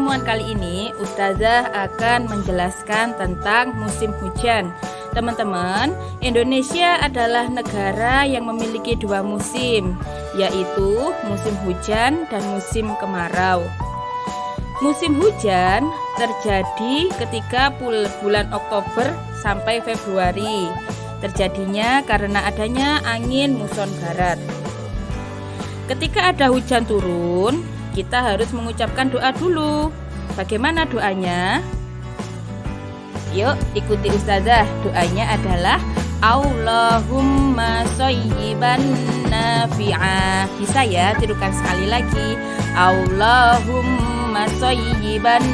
pertemuan kali ini Ustazah akan menjelaskan tentang musim hujan. Teman-teman, Indonesia adalah negara yang memiliki dua musim, yaitu musim hujan dan musim kemarau. Musim hujan terjadi ketika bulan Oktober sampai Februari. Terjadinya karena adanya angin muson barat. Ketika ada hujan turun, kita harus mengucapkan doa dulu. Bagaimana doanya? Yuk ikuti Ustazah. Doanya adalah Allahumma shayyiban nafi'ah. Bisa ya, tirukan sekali lagi. Allahumma shayyiban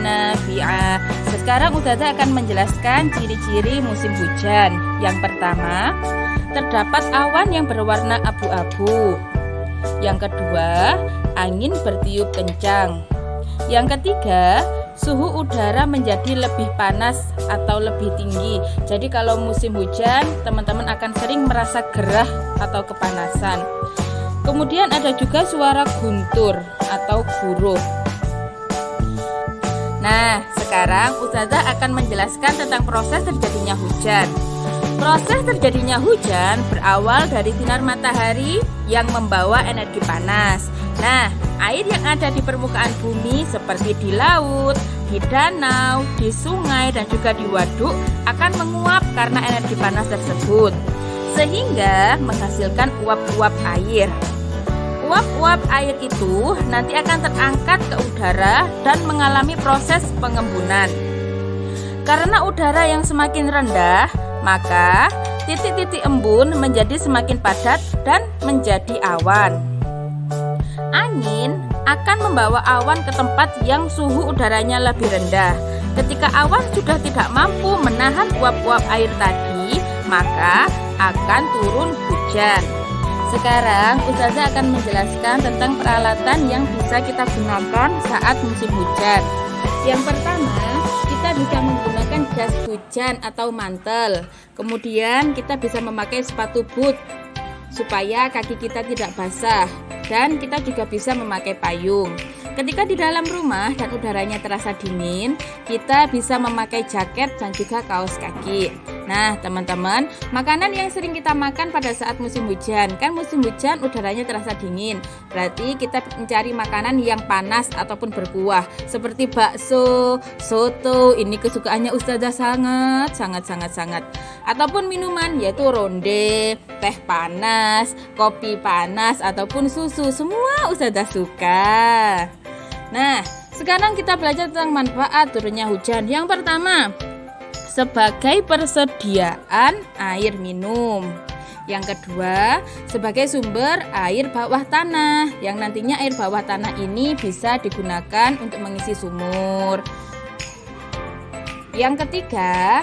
nafi'ah. Sekarang Ustazah akan menjelaskan ciri-ciri musim hujan. Yang pertama, terdapat awan yang berwarna abu-abu. Yang kedua, angin bertiup kencang. Yang ketiga, suhu udara menjadi lebih panas atau lebih tinggi. Jadi kalau musim hujan, teman-teman akan sering merasa gerah atau kepanasan. Kemudian ada juga suara guntur atau guruh. Nah, sekarang Ustazah akan menjelaskan tentang proses terjadinya hujan. Proses terjadinya hujan berawal dari sinar matahari yang membawa energi panas. Nah, air yang ada di permukaan bumi seperti di laut, di danau, di sungai, dan juga di waduk akan menguap karena energi panas tersebut, sehingga menghasilkan uap-uap air. Uap-uap air itu nanti akan terangkat ke udara dan mengalami proses pengembunan. Karena udara yang semakin rendah, maka titik-titik embun menjadi semakin padat dan menjadi awan. Angin akan membawa awan ke tempat yang suhu udaranya lebih rendah. Ketika awan sudah tidak mampu menahan uap-uap air tadi, maka akan turun hujan. Sekarang Ustazah akan menjelaskan tentang peralatan yang bisa kita gunakan saat musim hujan. Yang pertama, kita bisa menggunakan jas hujan atau mantel. Kemudian kita bisa memakai sepatu boot supaya kaki kita tidak basah. Dan kita juga bisa memakai payung. Ketika di dalam rumah dan udaranya terasa dingin, kita bisa memakai jaket dan juga kaos kaki. Nah, teman-teman, makanan yang sering kita makan pada saat musim hujan, kan musim hujan udaranya terasa dingin. Berarti kita mencari makanan yang panas ataupun berkuah, seperti bakso, soto, ini kesukaannya Ustazah sangat. Ataupun minuman yaitu ronde, teh panas, kopi panas, ataupun susu, semua Ustazah suka. Nah, sekarang kita belajar tentang manfaat turunnya hujan. Yang pertama, sebagai persediaan air minum. Yang kedua, sebagai sumber air bawah tanah, yang nantinya air bawah tanah ini bisa digunakan untuk mengisi sumur. Yang ketiga,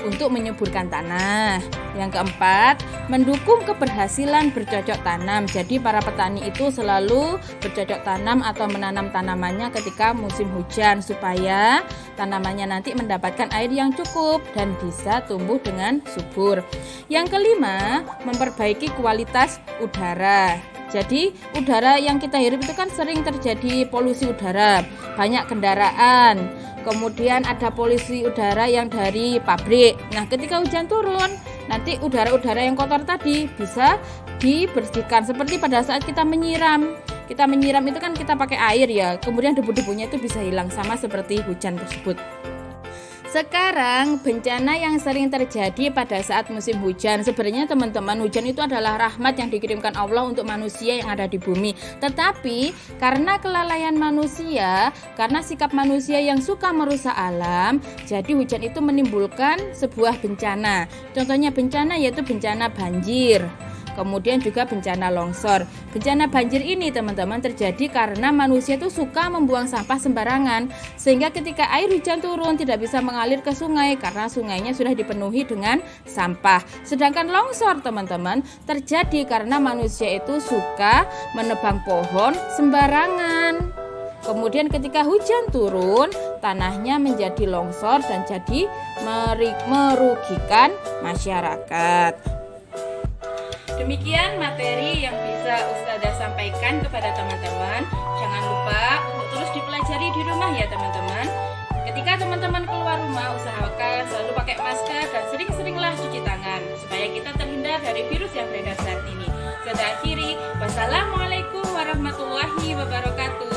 untuk menyuburkan tanah. Yang keempat, mendukung keberhasilan bercocok tanam. Jadi para petani itu selalu bercocok tanam atau menanam tanamannya ketika musim hujan supaya tanamannya nanti mendapatkan air yang cukup dan bisa tumbuh dengan subur. Yang kelima, memperbaiki kualitas udara. Jadi udara yang kita hirup itu kan sering terjadi polusi udara, banyak kendaraan, kemudian ada polusi udara yang dari pabrik. Nah, ketika hujan turun, nanti udara-udara yang kotor tadi bisa dibersihkan. Seperti pada saat kita menyiram. Kita menyiram itu kan kita pakai air ya, kemudian debu-debunya itu bisa hilang, sama seperti hujan tersebut. Sekarang bencana yang sering terjadi pada saat musim hujan. Sebenarnya teman-teman, hujan itu adalah rahmat yang dikirimkan Allah untuk manusia yang ada di bumi. Tetapi karena kelalaian manusia, karena sikap manusia yang suka merusak alam, jadi hujan itu menimbulkan sebuah bencana. Contohnya bencana yaitu bencana banjir. Kemudian juga bencana longsor. Bencana banjir ini teman-teman terjadi karena manusia itu suka membuang sampah sembarangan, sehingga ketika air hujan turun tidak bisa mengalir ke sungai karena sungainya sudah dipenuhi dengan sampah. Sedangkan longsor teman-teman terjadi karena manusia itu suka menebang pohon sembarangan. Kemudian ketika hujan turun, tanahnya menjadi longsor dan jadi merugikan masyarakat. Demikian materi yang bisa Ustazah sampaikan kepada teman-teman. Jangan lupa untuk terus dipelajari di rumah ya teman-teman. Ketika teman-teman keluar rumah, usahakan selalu pakai masker dan sering-seringlah cuci tangan supaya kita terhindar dari virus yang beredar saat ini. Saya akhiri, wassalamualaikum warahmatullahi wabarakatuh.